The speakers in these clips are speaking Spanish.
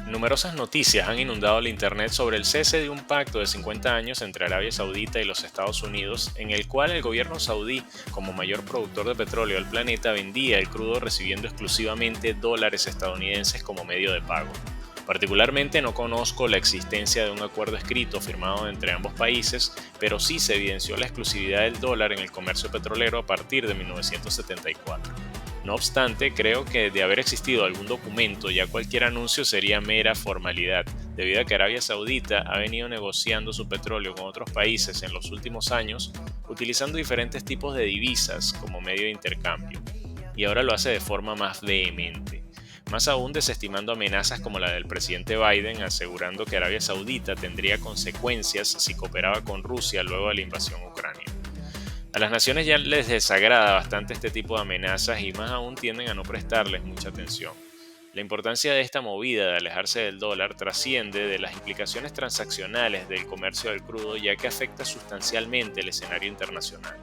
Numerosas noticias han inundado el Internet sobre el cese de un pacto de 50 años entre Arabia Saudita y los Estados Unidos, en el cual el gobierno saudí, como mayor productor de petróleo del planeta, vendía el crudo recibiendo exclusivamente dólares estadounidenses como medio de pago. Particularmente no conozco la existencia de un acuerdo escrito firmado entre ambos países, pero sí se evidenció la exclusividad del dólar en el comercio petrolero a partir de 1974. No obstante, creo que de haber existido algún documento, ya cualquier anuncio sería mera formalidad, debido a que Arabia Saudita ha venido negociando su petróleo con otros países en los últimos años, utilizando diferentes tipos de divisas como medio de intercambio, y ahora lo hace de forma más vehemente. Más aún desestimando amenazas como la del presidente Biden, asegurando que Arabia Saudita tendría consecuencias si cooperaba con Rusia luego de la invasión a Ucrania. A las naciones ya les desagrada bastante este tipo de amenazas y más aún tienden a no prestarles mucha atención. La importancia de esta movida de alejarse del dólar trasciende de las implicaciones transaccionales del comercio del crudo, ya que afecta sustancialmente el escenario internacional.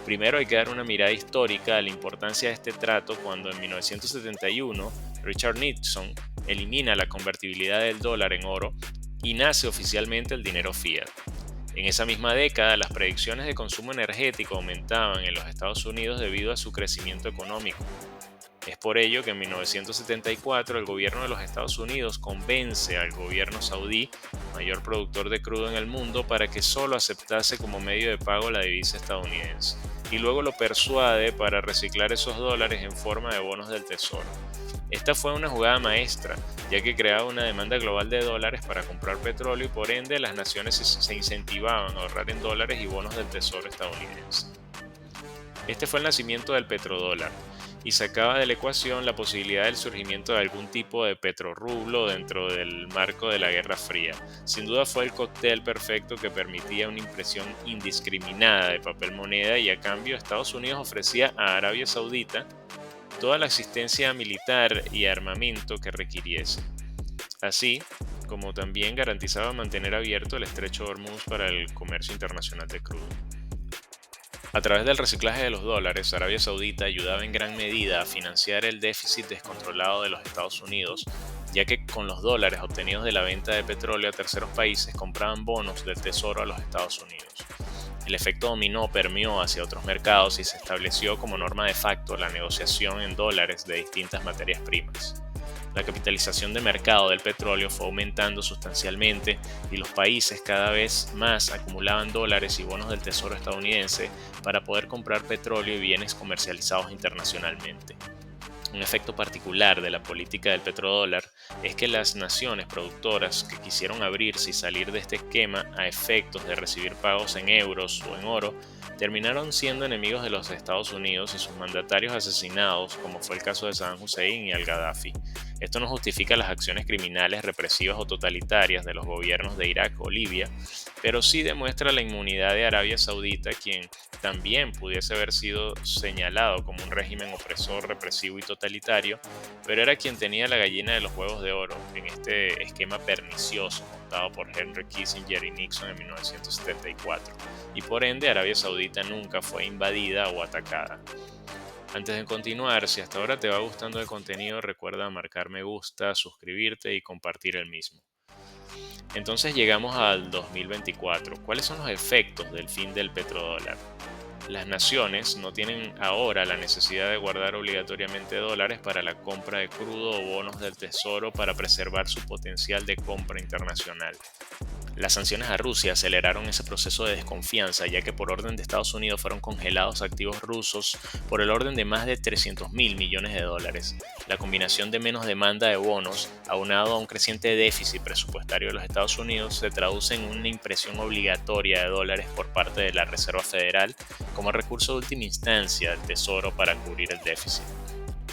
Primero hay que dar una mirada histórica a la importancia de este trato cuando en 1971 Richard Nixon elimina la convertibilidad del dólar en oro y nace oficialmente el dinero fiat. En esa misma década, las predicciones de consumo energético aumentaban en los Estados Unidos debido a su crecimiento económico. Es por ello que en 1974 el gobierno de los Estados Unidos convence al gobierno saudí, mayor productor de crudo en el mundo, para que solo aceptase como medio de pago la divisa estadounidense, y luego lo persuade para reciclar esos dólares en forma de bonos del tesoro. Esta fue una jugada maestra, ya que creaba una demanda global de dólares para comprar petróleo y por ende las naciones se incentivaban a ahorrar en dólares y bonos del tesoro estadounidense. Este fue el nacimiento del petrodólar y sacaba de la ecuación la posibilidad del surgimiento de algún tipo de petrorrublo dentro del marco de la Guerra Fría. Sin duda fue el cóctel perfecto que permitía una impresión indiscriminada de papel moneda y a cambio Estados Unidos ofrecía a Arabia Saudita toda la asistencia militar y armamento que requiriese, así como también garantizaba mantener abierto el estrecho de Hormuz para el comercio internacional de crudo. A través del reciclaje de los dólares, Arabia Saudita ayudaba en gran medida a financiar el déficit descontrolado de los Estados Unidos, ya que con los dólares obtenidos de la venta de petróleo a terceros países compraban bonos del tesoro a los Estados Unidos. El efecto dominó permeó hacia otros mercados y se estableció como norma de facto la negociación en dólares de distintas materias primas. La capitalización de mercado del petróleo fue aumentando sustancialmente y los países cada vez más acumulaban dólares y bonos del tesoro estadounidense para poder comprar petróleo y bienes comercializados internacionalmente. Un efecto particular de la política del petrodólar es que las naciones productoras que quisieron abrirse y salir de este esquema a efectos de recibir pagos en euros o en oro terminaron siendo enemigos de los Estados Unidos y sus mandatarios asesinados, como fue el caso de Saddam Hussein y al-Gaddafi. Esto no justifica las acciones criminales, represivas o totalitarias de los gobiernos de Irak o Libia, pero sí demuestra la inmunidad de Arabia Saudita, quien también pudiese haber sido señalado como un régimen opresor, represivo y totalitario, pero era quien tenía la gallina de los huevos de oro en este esquema pernicioso montado por Henry Kissinger y Nixon en 1974, y por ende Arabia Saudita nunca fue invadida o atacada. Antes de continuar, si hasta ahora te va gustando el contenido, recuerda marcar me gusta, suscribirte y compartir el mismo. Entonces llegamos al 2024. ¿Cuáles son los efectos del fin del petrodólar? Las naciones no tienen ahora la necesidad de guardar obligatoriamente dólares para la compra de crudo o bonos del tesoro para preservar su potencial de compra internacional. Las sanciones a Rusia aceleraron ese proceso de desconfianza, ya que por orden de Estados Unidos fueron congelados activos rusos por el orden de más de 300.000 millones de dólares. La combinación de menos demanda de bonos, aunado a un creciente déficit presupuestario de los Estados Unidos, se traduce en una impresión obligatoria de dólares por parte de la Reserva Federal como recurso de última instancia del Tesoro para cubrir el déficit.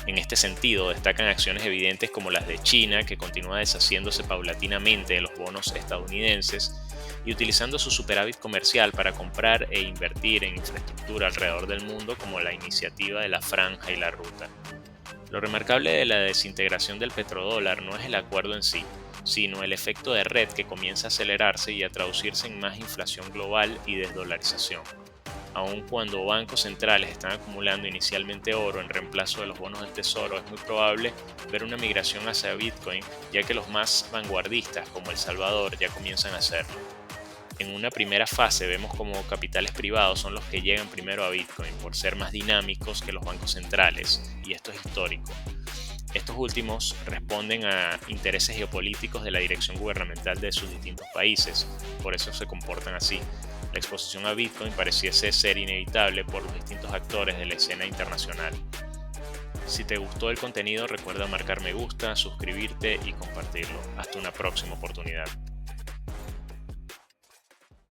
En este sentido, destacan acciones evidentes como las de China, que continúa deshaciéndose paulatinamente de los bonos estadounidenses y utilizando su superávit comercial para comprar e invertir en infraestructura alrededor del mundo, como la iniciativa de la Franja y la Ruta. Lo remarcable de la desintegración del petrodólar no es el acuerdo en sí, sino el efecto de red que comienza a acelerarse y a traducirse en más inflación global y desdolarización. Aun cuando bancos centrales están acumulando inicialmente oro en reemplazo de los bonos del tesoro, es muy probable ver una migración hacia Bitcoin, ya que los más vanguardistas como El Salvador ya comienzan a hacerlo. En una primera fase vemos como capitales privados son los que llegan primero a Bitcoin por ser más dinámicos que los bancos centrales, y esto es histórico. Estos últimos responden a intereses geopolíticos de la dirección gubernamental de sus distintos países, por eso se comportan así. La exposición a Bitcoin pareciese ser inevitable por los distintos actores de la escena internacional. Si te gustó el contenido, recuerda marcar me gusta, suscribirte y compartirlo. Hasta una próxima oportunidad.